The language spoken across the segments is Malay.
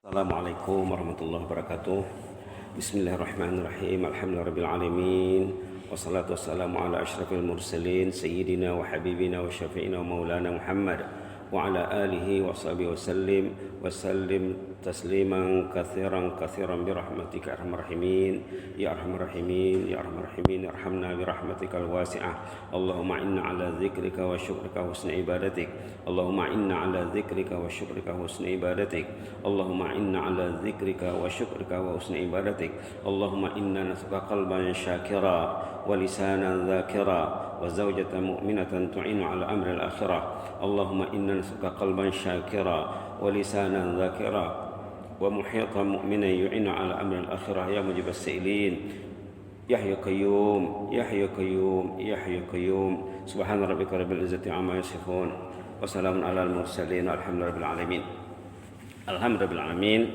Assalamualaikum warahmatullahi wabarakatuh. Bismillahirrahmanirrahim. Alhamdulillahirabbil alamin. Wassalatu wassalamu ala asyrafil mursalin sayyidina wa habibina wa syafi'ina wa maulana Muhammad wa ala alihi wa sahbihi wa sallim tasliman katsiran bi rahmatika arhamar rahimin ya arhamar rahimin ya arhamar rahimin irhamna bi rahmatikal wasi'ah. Allahumma inna ala dzikrika wa syukrika wa husni ibadatik. Allahumma inna ala dzikrika wa syukrika wa husni ibadatik. Allahumma inna ala dzikrika wa syukrika wa husni ibadatik. Allahumma inna nas'aluka qalban syakira wa lisanan dzakira wa zawjatan mu'minatan tu'inu ala amri al-akhirah. Allahumma inna nas'aluka qalban syakira wa lisanan dzakira wa muhitan mu'minan yu'inu ala amri al-akhirah ya mujibas sa'ilin ya hayyu qayyum ya hayyu qayyum ya hayyu qayyum. Subhana rabbika rabbil izzati amma yasifun wa salamun alal mursalin walhamdulillahi rabbil alamin. Alhamdulillah alamin.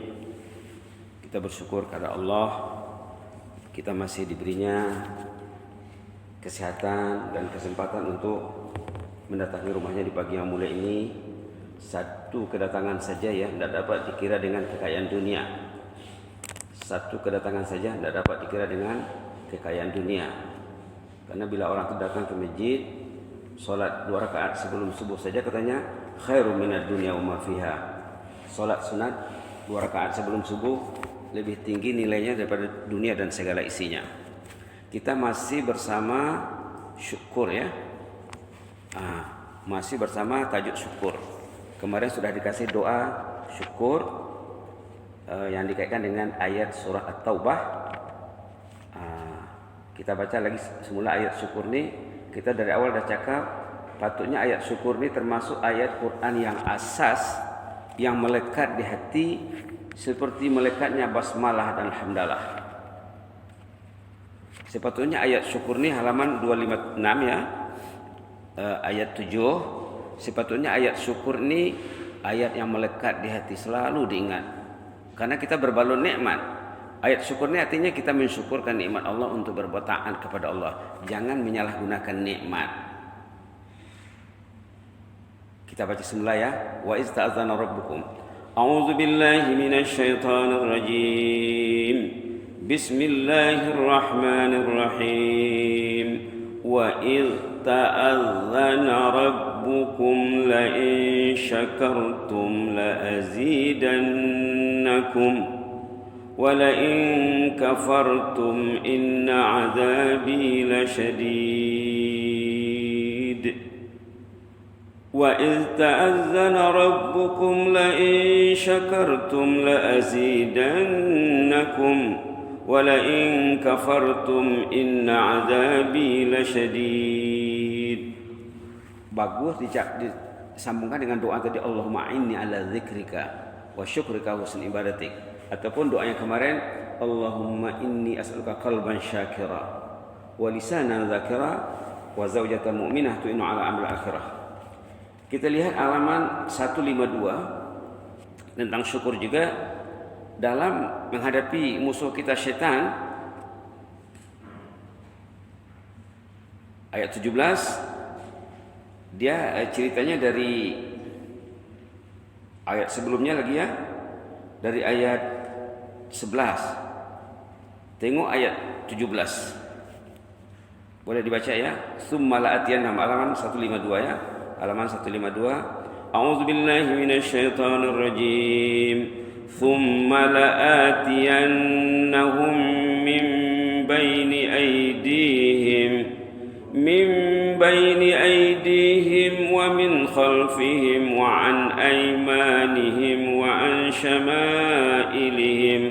Kita bersyukur kepada Allah, kita masih diberinya kesehatan dan kesempatan untuk mendatangi rumahnya di pagi yang mulia ini. Satu kedatangan saja ya, tidak dapat dikira dengan kekayaan dunia. Satu kedatangan saja tidak dapat dikira dengan kekayaan dunia. Karena bila orang itu datang ke masjid, sholat 2 rakaat sebelum subuh saja katanya khairum minad dunya wa ma fiha. Sholat sunat 2 rakaat sebelum subuh lebih tinggi nilainya daripada dunia dan segala isinya. Kita masih bersama syukur ya. Masih bersama tajuk syukur. Kemarin sudah dikasih doa syukur yang dikaitkan dengan ayat surah At-Taubah. Kita baca lagi semula ayat syukur ini. Kita dari awal dah cakap patutnya ayat syukur ini termasuk ayat Quran yang asas, yang melekat di hati seperti melekatnya basmalah dan hamdalah. Sepatutnya ayat syukur ini halaman 256 ya. Ayat 7. Sepatutnya ayat syukur ini ayat yang melekat di hati, selalu diingat. Karena kita berbalon nikmat. Ayat syukur ini artinya kita mensyukurkan nikmat Allah untuk berbuat taat kepada Allah. Jangan menyalahgunakan nikmat. Kita baca semula ya. Wa iz ta'adzana rabbukum. A'udzu billahi minasy syaithanir rajim. Bismillahirrahmanirrahim. Wa iz ta'adzana rabbukum la in syakartum la azidannakum wa la in kafartum inna 'adzabi lasyadid. Wa iz ta'adzana rabbukum la in syakartum la azidannakum wa la in kafartum inna 'adzabi lasyadid. Bagus disambungkan dengan doa tadi, Allahumma inni ala dzikrika wa syukrika wa husni ibadatik. Ataupun doa yang kemarin, Allahumma inni as'aluka qalban syakira wa lisanan dzakira wa zaujatan mu'minah tu'inu ala amri akhirah. Kita lihat halaman 152 tentang syukur juga dalam menghadapi musuh kita syaitan. Ayat 17 dia ceritanya dari ayat sebelumnya lagi ya, dari ayat 11. Tengok ayat 17. Boleh dibaca ya. Tsumma la'atiyannahum, halaman 152 ya. Halaman 152. A'udzu billahi minasyaitonir rajim. Tsumma la'atiyannahum min baini aydihim wa min khalfihim wa an aymanihim wa an syama'ilihim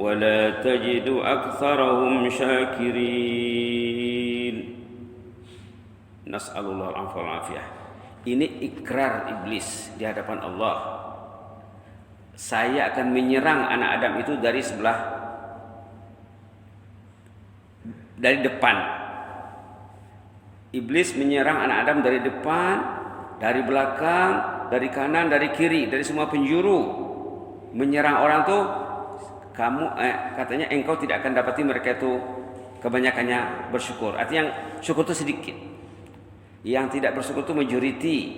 wa la tajidu aktsarahum syakirin. Nas'alullah al-'afwa wal 'afiyah. Ini ikrar iblis di hadapan Allah. Saya akan menyerang anak Adam itu dari depan. Iblis menyerang anak Adam dari depan, dari belakang, dari kanan, dari kiri, dari semua penjuru. Menyerang orang tuh katanya engkau tidak akan dapati mereka itu kebanyakannya bersyukur. Artinya yang syukur itu sedikit. Yang tidak bersyukur itu majority.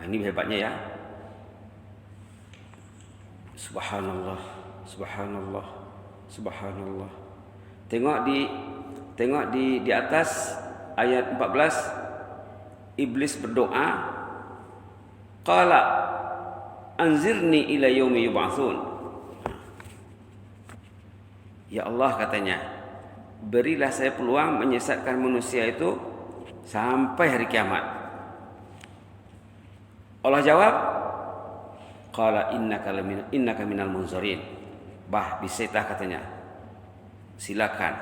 Ini hebatnya ya. Subhanallah, subhanallah, subhanallah. Tengok di atas ayat 14, iblis berdoa, qala anzirni ila yaumi yub'atsun. Ya Allah, katanya, berilah saya peluang menyesatkan manusia itu sampai hari kiamat. Allah jawab, qala innaka minal munzarin. Bisitah, katanya, silakan.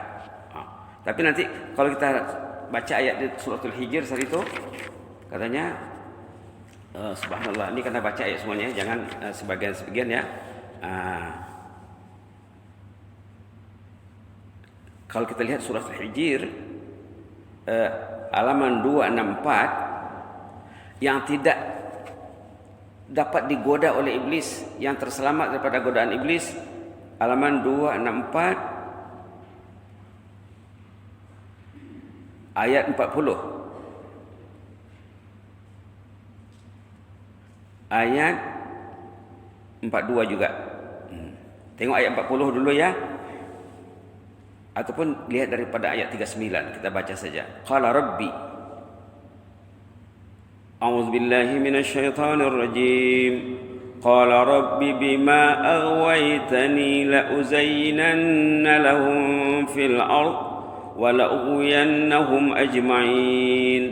Tapi nanti kalau kita baca ayat di suratul Hijr saat itu, katanya, subhanallah, ini karena baca ayat semuanya, jangan sebagian-sebagian ya. Kalau kita lihat surah Al-Hijr halaman 264, yang tidak dapat digoda oleh iblis, yang terselamat daripada godaan iblis, halaman 264 ayat 40. Ayat 42 juga. Tengok ayat 40 dulu ya. Ataupun lihat daripada ayat 39, kita baca saja. Qala rabbi, a'udzu billahi minasyaitonir rajim. Qala rabbi bima aghwaytani la uzayyinanna lahum fil ard wa la ughwiyannahum ajma'in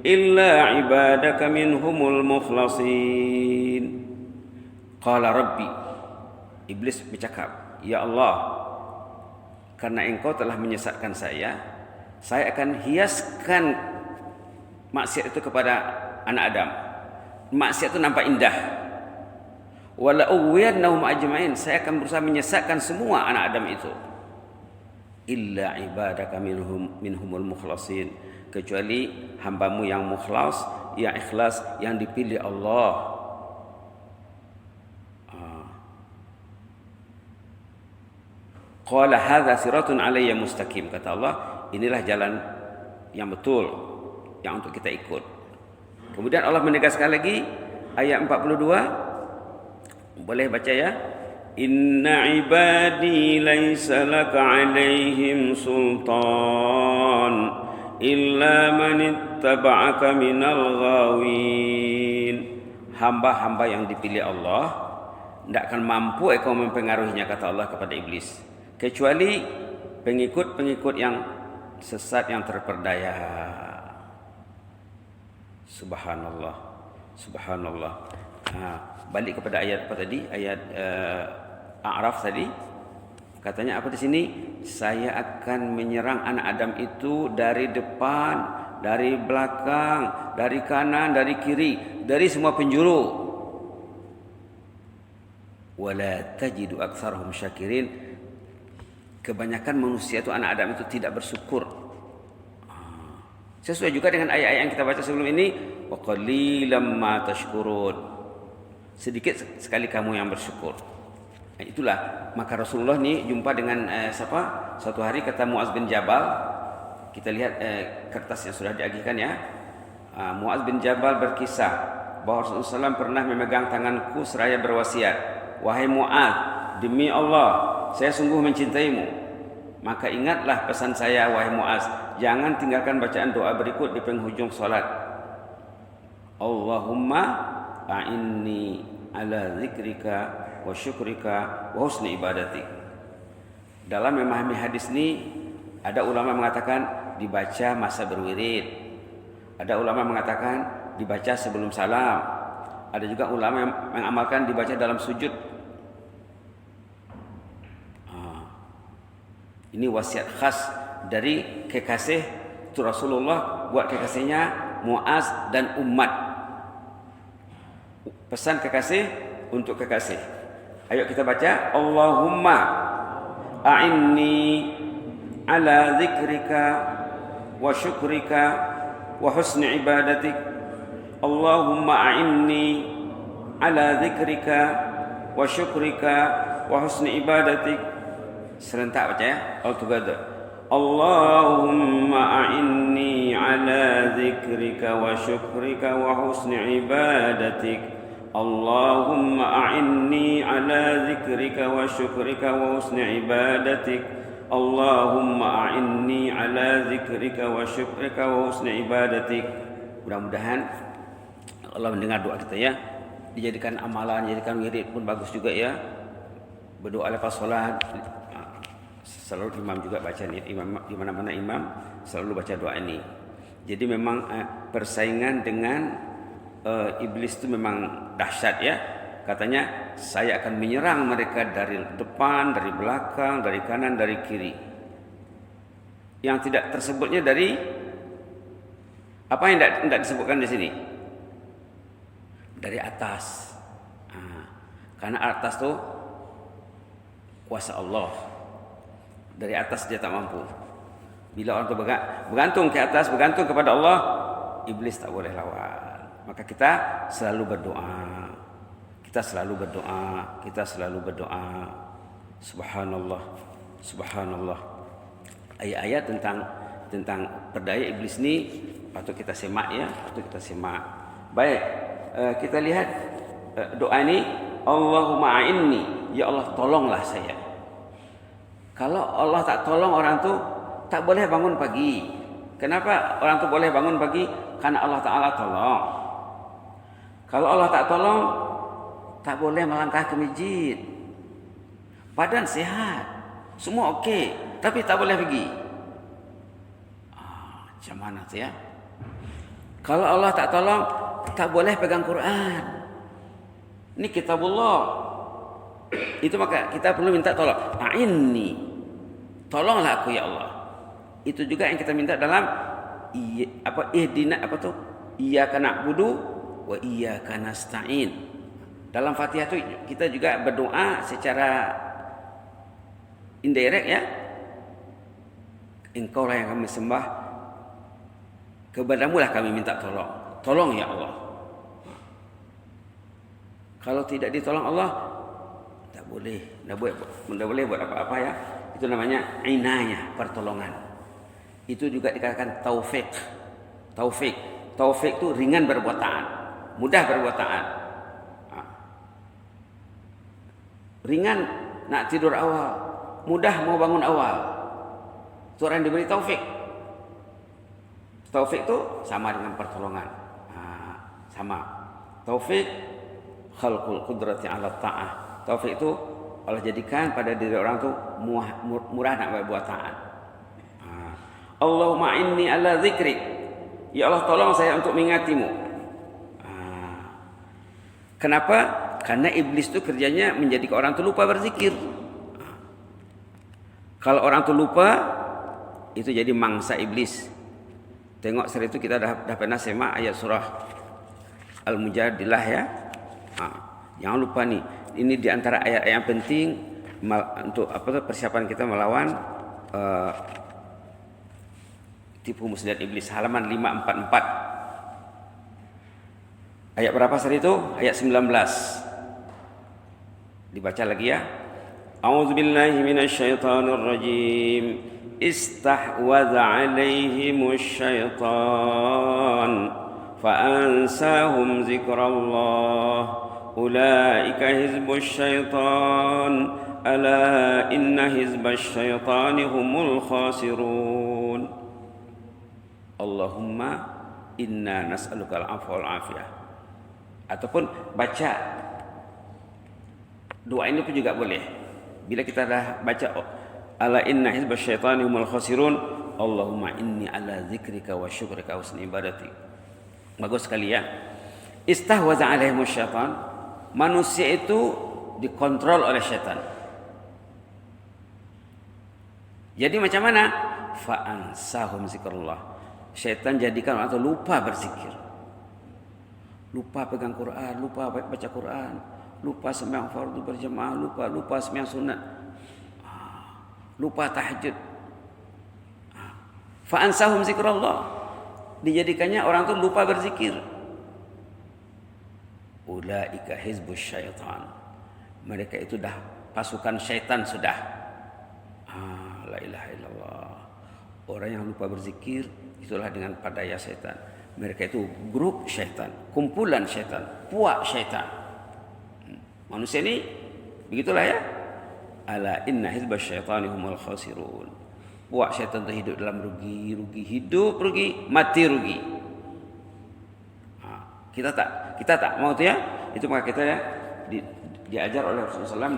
illa ibadaka minhumul mukhlasin. Qala rabbi, iblis bercakap, ya Allah, karena engkau telah menyesatkan saya akan hiaskan maksiat itu kepada anak Adam. Maksiat itu nampak indah. Wala ughwiyannahum ajma'in, saya akan berusaha menyesatkan semua anak Adam itu. Illa ibadaka minhumul mukhlasin, kecuali hambamu yang mukhlas, yang ikhlas, yang dipilih Allah. Qala hadza siratun alayya mustaqim, kata Allah, inilah jalan yang betul yang untuk kita ikut. Kemudian Allah menegaskan lagi ayat 42, boleh baca ya. Inna ibadi laysa laka alaihim sultan illa man ittaba'aka minal ghawin. Hamba-hamba yang dipilih Allah tidak akan mampu engkau mempengaruhinya, kata Allah kepada iblis, kecuali pengikut-pengikut yang sesat, yang terperdaya. Subhanallah, subhanallah. Balik kepada ayat apa tadi? Ayat A'raf tadi. Katanya apa di sini? Saya akan menyerang anak Adam itu dari depan, dari belakang, dari kanan, dari kiri, dari semua penjuru. Wala tajidu aktsarahum syakirin. Kebanyakan manusia itu, anak Adam itu tidak bersyukur. Sesuai juga dengan ayat-ayat yang kita baca sebelum ini, wa qalilam ma tashkurun. Sedikit sekali kamu yang bersyukur. Itulah, maka Rasulullah ni jumpa dengan siapa? Suatu hari kata Muaz bin Jabal, kita lihat kertas yang sudah diagihkan ya. Muaz bin Jabal berkisah bahwa Rasulullah SAW pernah memegang tanganku seraya berwasiat, wahai Muaz, demi Allah, saya sungguh mencintaimu. Maka ingatlah pesan saya, wahai Muaz, jangan tinggalkan bacaan doa berikut di penghujung salat. Allahumma a'inni ala zikrika wa syukrika wa husni ibadatik. Dalam memahami hadis ini, ada ulama mengatakan dibaca masa berwirid. Ada ulama mengatakan dibaca sebelum salam. Ada juga ulama yang mengamalkan dibaca dalam sujud. Ini wasiat khas dari kekasih itu Rasulullah buat kekasihnya Muaz dan umat. Pesan kekasih untuk kekasih. Ayo kita baca. Allahumma a'inni ala zikrika wa syukrika wa husni ibadatik. Allahumma a'inni ala zikrika wa syukrika wa husni ibadatik. Serentak baca ya, all together. Allahumma a'inni ala zikrika wa syukrika wa husni ibadatik. Allahumma a'inni على ذكرك وشكرك وحسن عبادتك اللهم أعني على ذكرك وشكرك وحسن عبادتك. Mudah-mudahan Allah mendengar doa kita ya. Dijadikan amalan, dijadikan wirid pun bagus juga ya. Berdoa lepas solat. Selalu imam juga baca ni, imam di mana-mana imam selalu baca doa ini. Jadi memang persaingan dengan iblis itu memang dahsyat ya. Katanya saya akan menyerang mereka dari depan, dari belakang, dari kanan, dari kiri. Yang tidak tersebutnya dari apa yang tidak disebutkan di sini? Dari atas. Karena atas tu kuasa Allah. Dari atas dia tak mampu. Bila orang tu bergantung ke atas, bergantung kepada Allah, iblis tak boleh lawan. Maka kita selalu berdoa. Kita selalu berdoa. Kita selalu berdoa. Subhanallah. Subhanallah. Ayat-ayat tentang perdaya iblis ni patut kita semak ya, patut kita semak. Baik, kita lihat doa ini. Allahumma a'inni, ya Allah tolonglah saya. Kalau Allah tak tolong orang tu tak boleh bangun pagi. Kenapa orang tu boleh bangun pagi? Karena Allah Ta'ala tolong. Kalau Allah tak tolong, tak boleh melangkah ke masjid. Badan sehat, semua okey, tapi tak boleh pergi. Macam mana tu ya? Kalau Allah tak tolong, tak boleh pegang Quran. Ini kitabullah. Itu maka kita perlu minta tolong. A'inni, tolonglah aku ya Allah. Itu juga yang kita minta dalam ihdina iyyaka na'budu wa iyyaka nasta'in. Dalam Fatihah itu kita juga berdoa secara indirect ya. Engkau lah yang kami sembah, kepadamu lah kami minta tolong. Tolong ya Allah. Kalau tidak ditolong Allah, tak boleh buat apa-apa ya. Itu namanya inayah, pertolongan. Itu juga dikatakan taufik. Taufik itu ringan berbuat taat, mudah berbuat taat. Ringan nak tidur awal, mudah mau bangun awal. Itu orang diberi taufik. Taufik itu sama dengan pertolongan. Sama. Taufik khalqul qudrati ala ta'ah. Taufik itu Allah jadikan pada diri orang tu murah nak berbuat taat. Allahumma inni ala zikrik. Ya Allah tolong saya untuk mengingatimu. Kenapa? Karena iblis itu kerjanya menjadikan orang tu lupa berzikir. Kalau orang tu lupa, itu jadi mangsa iblis. Tengok seri itu kita dah pernah semak ayat surah Al-Mujadilah ya. Jangan lupa nih. Ini di antara ayat-ayat yang penting untuk persiapan kita melawan tipu muslihat iblis. Halaman 544. Ayat berapa sari itu? Ayat 19. Dibaca lagi ya. A'udzubillahi minasyaitonir rajim. Istahwadha 'alaihimusy syaitan fa'ansahum zikrallah. Ulaika hizbus syaitan ala inna hizbasy syaitani humul khasirun. Allahumma inna nas'alukal afwa wal afiyah. Ataupun baca doa ini pun juga boleh. Bila kita dah baca ala inna hizbasy syaitani humul khasirun, Allahumma inni ala zikrika wa syukrika wa husni ibadatik. Bagus sekali ya. Istahwaza alaihimus syaitan. Manusia itu dikontrol oleh syaitan. Jadi macam mana? Fa'ansahum zikrullah. Syaitan jadikan orang itu lupa berzikir. Lupa pegang Quran, lupa baca Quran, lupa sembahyang fardu berjamaah, lupa sembahyang sunat. Lupa tahajud. Fa'ansahum zikrullah. Dijadikannya orang itu lupa berzikir. Ulaika hizbus syaitan. Mereka itu dah pasukan syaitan sudah. La ilaha illallah. Orang yang lupa berzikir itulah dengan padaya syaitan. Mereka itu grup syaitan, kumpulan syaitan, puak syaitan. Manusia ini Begitulah ya. Ala inna hizbasyaitani humul khasirun. Buat syaitan itu hidup dalam rugi, hidup rugi, mati rugi. Kita tak mau itu ya. Itu maka kita ya diajar oleh Rasulullah SAW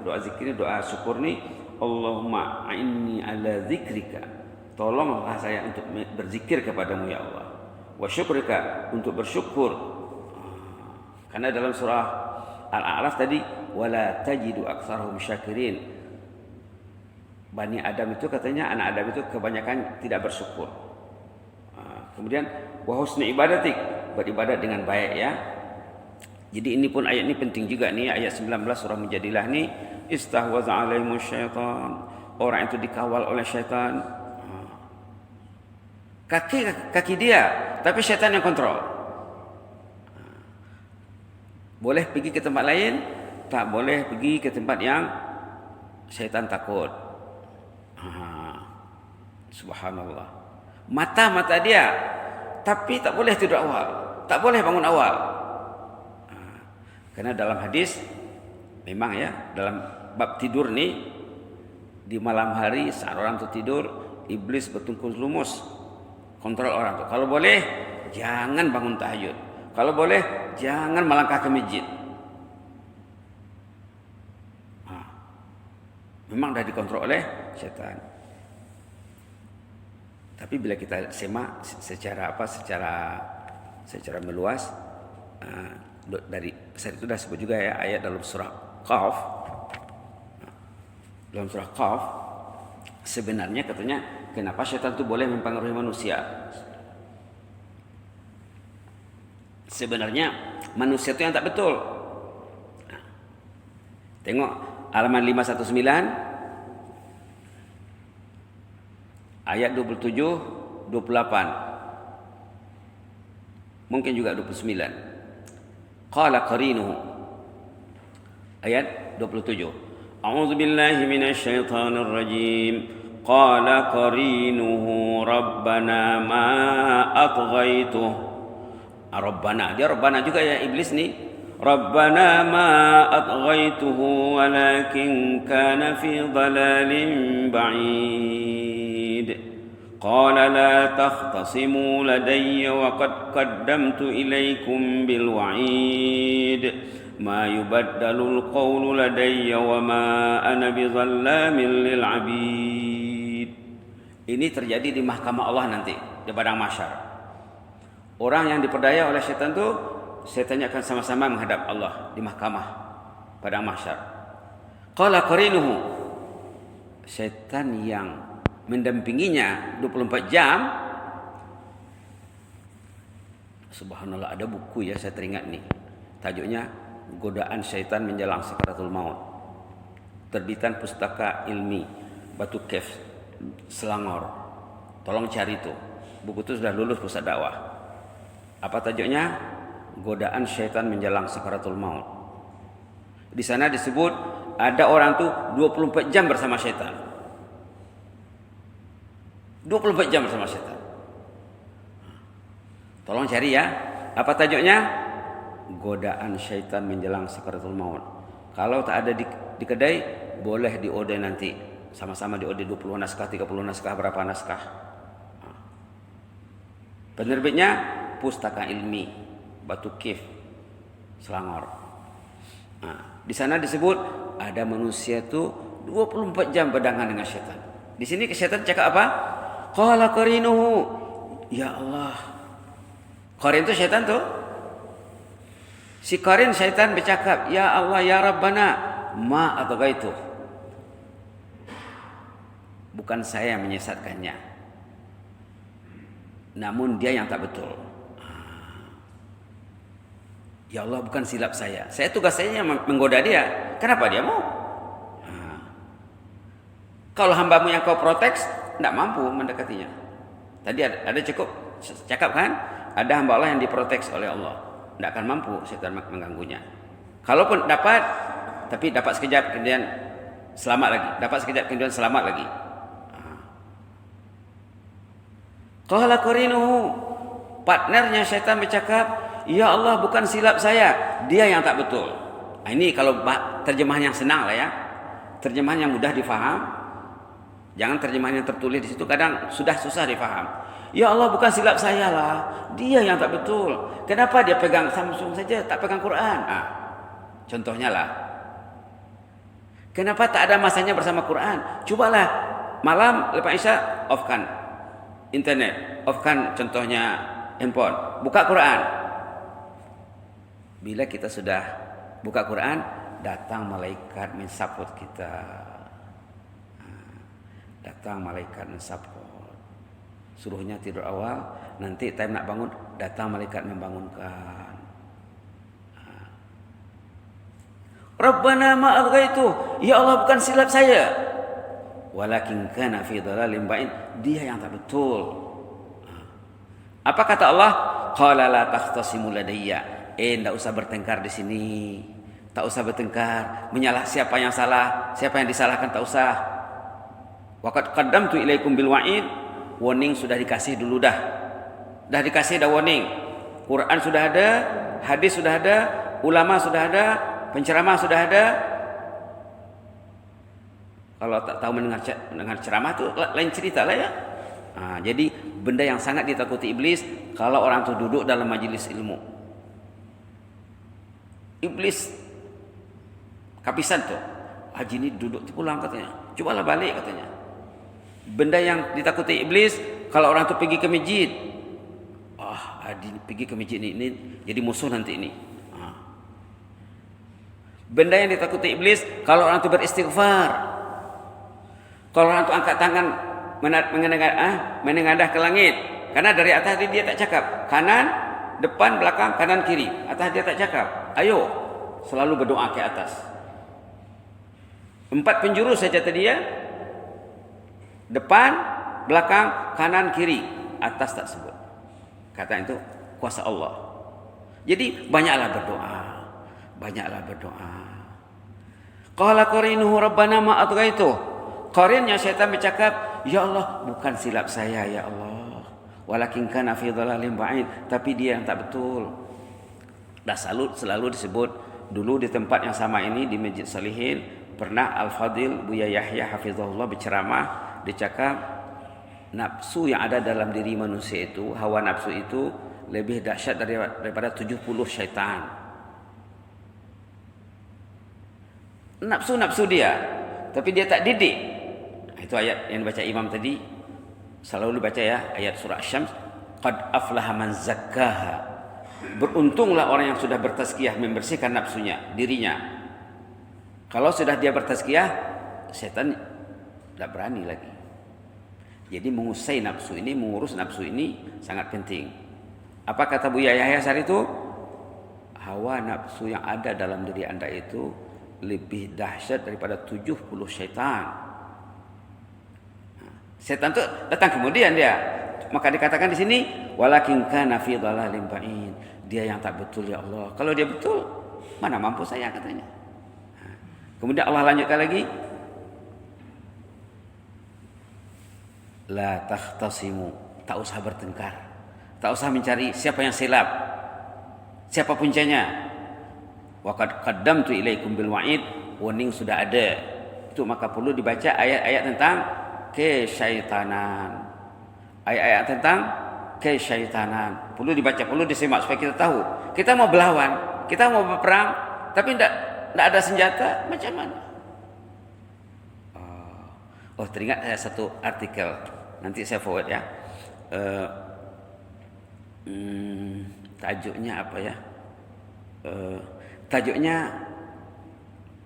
doa zikir ini doa syukur nih. Allahumma a'inni ala zikrika. Tolonglah saya untuk berzikir kepadamu ya Allah. Wa syukrika, untuk bersyukur. Karena dalam surah Al-A'raf tadi wala tajidu aktsarahum syakirin. Bani Adam itu katanya anak Adam itu kebanyakan tidak bersyukur. Kemudian wa husni ibadatik, beribadat dengan baik ya. Jadi ini pun ayat ini penting juga nih, ayat 19 surah Mujadilah nih, istahwaza alaihimus syaitan. Orang itu dikawal oleh syaitan. Kaki dia, tapi syaitan yang kontrol. Boleh pergi ke tempat lain, tak boleh pergi ke tempat yang syaitan takut. Subhanallah. Mata dia, tapi tak boleh tidur awal, tak boleh bangun awal. Karena dalam hadis memang ya, dalam bab tidur nih, di malam hari saat orang itu tidur, iblis bertungkus lumus kontrol orang tuh. Kalau boleh jangan bangun tahajud. Kalau boleh jangan melangkah ke masjid. Memang dah dikontrol oleh setan. Tapi bila kita semak secara meluas, dari saya itu dah sebut juga ya ayat dalam surah Qaf. Dalam surah Qaf sebenarnya katanya kenapa syaitan itu boleh mempengaruhi manusia? Sebenarnya manusia itu yang tak betul. Tengok halaman 519 ayat 27, 28. Mungkin juga 29. Qala qarinuhu. Ayat 27. A'udzu billahi minasyaitonir rajim. Qala qarinuhu rabbana ma atghaituh. Rabbana, dia Rabbana juga ya iblis nih. Rabbana ma atghaituhu walakin kana fi dhalalin ba'id. Qala la takhtasimu ladayya wa qad qaddamtu ilaykum bil wa'id. Ma yubaddalul qawlu ladayya wa ma ana bizallamin lil 'abid. Ini terjadi di mahkamah Allah nanti, di padang mahsyar. Orang yang diperdaya oleh syaitan itu, syaitannya akan sama-sama menghadap Allah di mahkamah padang mahsyar. Qala qarinuhu, syaitan yang mendampinginya 24 jam. Subhanallah, ada buku ya saya teringat nih. Tajuknya Godaan Syaitan Menjelang Sakaratul Maut. Terbitan Pustaka Ilmi Batu Kef Selangor. Tolong cari itu. Buku itu sudah lulus pusat dakwah. Apa tajuknya? Godaan Syaitan Menjelang Sakaratul Maut. Di sana disebut ada orang tuh 24 jam bersama syaitan. 24 jam bersama syaitan. Tolong cari ya. Apa tajuknya? Godaan Syaitan Menjelang Sakaratul Maut. Kalau tak ada di kedai, boleh diorder nanti. Sama-sama diorder 20 naskah, 30 naskah, berapa naskah. Penerbitnya Pustaka Ilmi Batu Kif Selangor. Di sana disebut ada manusia itu 24 jam berdangan dengan syaitan. Di sini syaitan cakap apa? Qala qarinuhu. Ya Allah. Qarin itu syaitan tuh. Si qarin syaitan bercakap, "Ya Allah, ya Rabbana, ma atghaitu." Bukan saya yang menyesatkannya. Namun dia yang tak betul. Ya Allah, bukan silap saya. Saya tugas saya menggoda dia. Kenapa dia mau? Kalau hambamu yang kau proteks, tidak mampu mendekatinya. Tadi ada cukup cakap kan? Ada hamba Allah yang diprotek oleh Allah. Tidak akan mampu syaitan mengganggunya. Kalaupun dapat, tapi dapat sekejap kemudian selamat lagi. Dapat sekejap kemudian selamat lagi. Qala qarinuhu. Partnernya syaitan bercakap, "Ya Allah, bukan silap saya, dia yang tak betul." Ini kalau terjemahan yang senang lah ya. Terjemahan yang mudah difaham. Jangan terjemahan yang tertulis di situ, kadang sudah susah difaham. Ya Allah, bukan silap saya lah, dia yang tak betul. Kenapa dia pegang Samsung saja, tak pegang Quran? Contohnya lah. Kenapa tak ada masanya bersama Quran? Cobalah malam lepas Isya, offkan internet, offkan contohnya handphone, buka Quran. Bila kita sudah buka Quran, datang malaikat mensupport kita. Datang malaikat mensupport. Suruhnya tidur awal, nanti time nak bangun, datang malaikat membangunkan. Rabbana ma alghaitu, ya Allah bukan silap saya. Walakin kana fi dhalalin ba'id, dia yang tak betul. Apa kata Allah? Qala la takhtasimu ladayya. Enggak usah bertengkar di sini. Tak usah bertengkar, menyalah siapa yang salah, siapa yang disalahkan tak usah. Waqad qaddamtu ilaikum bil wa'id, warning sudah dikasih dulu dah. Dah dikasih dah warning. Quran sudah ada, hadis sudah ada, ulama sudah ada, penceramah sudah ada. Kalau tak tahu mendengar ceramah tu lain cerita lah ya. Jadi benda yang sangat ditakuti iblis kalau orang tu duduk dalam majlis ilmu. Iblis kapisan tu. Haji ni duduk pulang katanya. Cobalah balik katanya. Benda yang ditakuti iblis kalau orang tu pergi ke masjid. Haji pergi ke masjid ni jadi musuh nanti ini. Benda yang ditakuti iblis kalau orang tu beristighfar. Kalau orang tu angkat tangan menengadah ke langit. Karena dari atas dia tak cakap. Kanan, depan, belakang, kanan, kiri. Atas dia tak cakap. Ayo, selalu berdoa ke atas. 4 penjuru saja tadi ya. Depan, belakang, kanan, kiri. Atas tak sebut. Kata itu kuasa Allah. Jadi banyaklah berdoa. Banyaklah berdoa. Qala qarinuhu rabbana ma atghaitu. Qarinnya syaitan bercakap, ya Allah, bukan silap saya ya Allah. Walakin kana fi dhalalin ba'id, tapi dia yang tak betul. Dah selalu disebut dulu di tempat yang sama ini di Masjid Salihin, pernah Al-Fadil Buya Yahya hafizahullah berceramah, dicakap nafsu yang ada dalam diri manusia itu, hawa nafsu itu lebih dahsyat daripada 70 syaitan. Nafsu dia, tapi dia tak didik. Itu ayat yang dibaca Imam tadi. Selalu dibaca ya, ayat surah Asy-Syams. Qad aflaha man zakkaha. Beruntunglah orang yang sudah bertazkiyah, membersihkan nafsunya, dirinya. Kalau sudah dia bertazkiyah, setan tidak berani lagi. Jadi mengusai nafsu ini, mengurus nafsu ini sangat penting. Apa kata Buya Yahya Sari itu? Hawa nafsu yang ada dalam diri anda itu lebih dahsyat daripada 70 syaitan. Setan itu datang kemudian dia. Maka dikatakan di sini walakin kana fi dhalalin ba'id. Dia yang tak betul ya Allah. Kalau dia betul, mana mampu saya katanya. Kemudian Allah lanjutkan lagi. La takhtasimu, tak usah bertengkar. Tak usah mencari siapa yang silap. Siapa puncanya. Wa qad qaddamtu ilaikum bil wa'id, warning sudah ada. Itu maka perlu dibaca ayat-ayat tentang kesyaitanan. Ayat-ayat tentang kesyaitanan perlu dibaca, perlu disimak supaya kita tahu. Kita mau berlawan, kita mau berperang, tapi tidak ada senjata, macam mana? Teringat saya satu artikel, nanti saya forward ya. Tajuknya apa ya? Tajuknya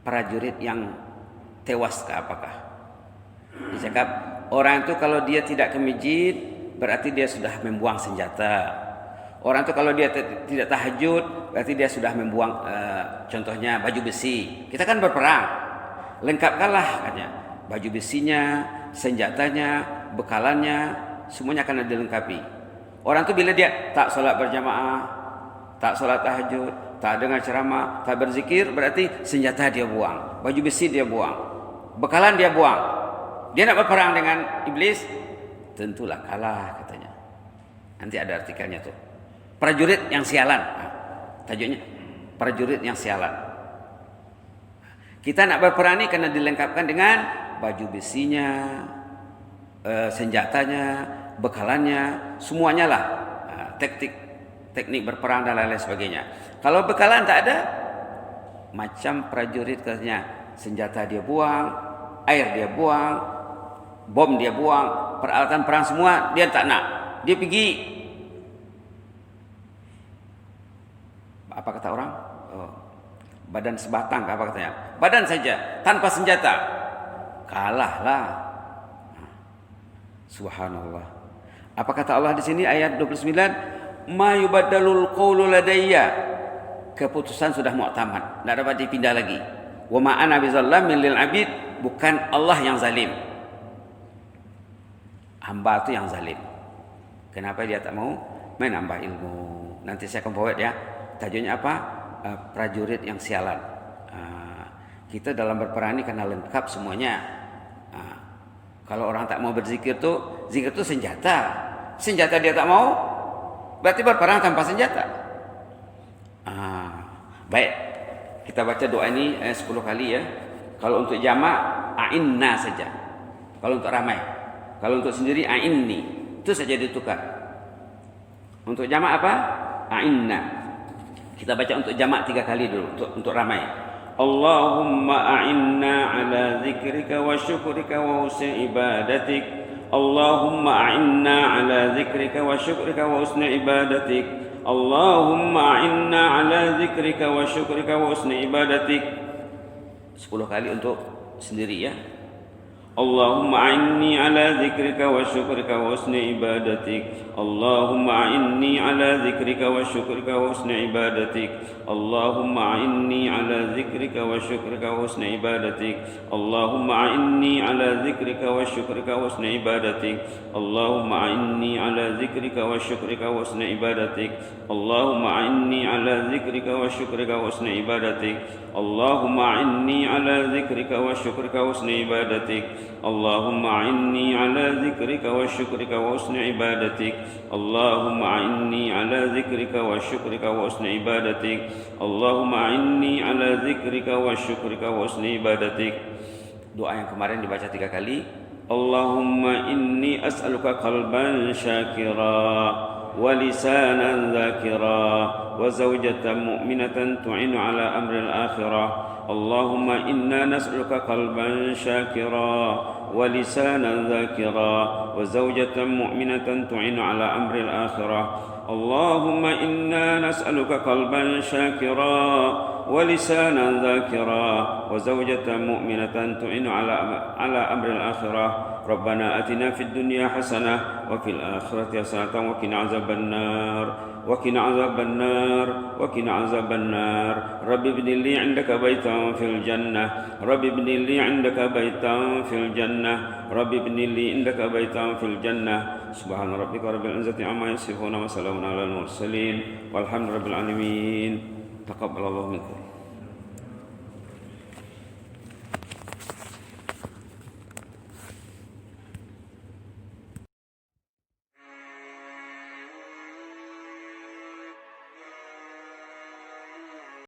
prajurit yang tewas ke apakah? Dicakap orang itu kalau dia tidak ke masjid berarti dia sudah membuang senjata. Orang itu kalau dia tidak tahajud berarti dia sudah membuang contohnya baju besi. Kita kan berperang, lengkapkanlah katanya baju besinya, senjatanya, bekalannya, semuanya akan dilengkapi. Orang itu bila dia tak solat berjamaah, tak solat tahajud, tak dengar ceramah, tak berzikir, berarti senjata dia buang, baju besi dia buang, bekalan dia buang. Dia nak berperang dengan iblis, tentulah kalah katanya. Nanti ada artikelnya tuh. Prajurit yang sialan. Tajuknya prajurit yang sialan. Kita nak berperang ni kena dilengkapkan dengan baju besinya, senjatanya, bekalannya, semuanya lah. Teknik berperang dan lain-lain sebagainya. Kalau bekalan tak ada, macam prajurit katanya, senjata dia buang, air dia buang, bom dia buang, peralatan perang semua dia tak nak. Dia pergi, apa kata orang? Badan sebatang, apa katanya? Badan saja, tanpa senjata. Kalahlah. Subhanallah. Apa kata Allah di sini ayat 29? Ma yubaddalul qawlu ladayya. Keputusan sudah mu'tamad, tidak dapat dipindah lagi. Wa ma ana bizallamin lil abid, bukan Allah yang zalim. Hamba itu yang zalim. Kenapa dia tak mau menambah ilmu? Nanti saya akan bawa ya. Tajuknya apa? Prajurit yang sialan. Kita dalam berperang ini kena lengkap semuanya. Kalau orang tak mau berzikir tu, zikir tu senjata. Senjata dia tak mau, berarti berperang tanpa senjata. Baik, kita baca doa ini 10 kali ya. Kalau untuk jamak, a'inna saja. Kalau untuk ramai. Kalau untuk sendiri, a'inni. Itu saja ditukar. Untuk jamak apa? A'inna. Kita baca untuk jamak 3 kali dulu, untuk ramai. Allahumma a'inna ala zikrika wa syukrika wa husni ibadatik. Allahumma a'inna ala zikrika wa syukrika wa husni ibadatik. Allahumma a'inna ala zikrika wa syukrika wa husni ibadatik. 10 kali untuk sendiri ya. Allahumma a'inni ala zikrika wa syukrika wa husni ibadatik. Allahumma a'inni ala zikrika wa syukrika wa husni ibadatik. Allahumma a'inni ala zikrika wa syukrika wa husni ibadatik. Allahumma a'inni ala zikrika wa syukrika wa husni ibadatik. Allahumma a'inni ala zikrika wa syukrika wa husni ibadatik. Allahumma a'inni ala zikrika wa syukrika wa husni ibadatik. Allahumma a'inni ala zikrika wa syukrika wa husni ibadatik. Allahumma a'inni ala zikrika wa syukrika wa husni ibadatik. Allahumma a'inni ala zikrika wa syukrika wa husni ibadatik. Allahumma a'inni ala zikrika wa syukrika wa husni ibadatik. Doa yang kemarin dibaca 3 kali. Allahumma inni as'aluka qalban syakira ولسانا ذاكرا وزوجة مؤمنة تعين على أمر الآخرة. اللهم إنا نسألك قلبا شاكرا ولسانا ذاكرا وزوجة مؤمنة تعين على أمر الآخرة. اللهم إنا نسألك قلبا شاكرا ولسانا ذاكرا وزوجة مؤمنة تعين على أمر الآخرة. ربنا آتنا في الدنيا حسنة وفي الآخرة حسنة وقنا عذاب النار وقنا عذاب النار وقنا عذاب النار. رب ابن لي عندك بيتا في الجنة. رب ابن لي عندك بيتا في الجنة. رب ابن لي عندك بيتا في الجنة. سبحان ربك رب العزة عما يصفون وسلام على المرسلين والحمد لله رب العالمين. تقبل الله منكم.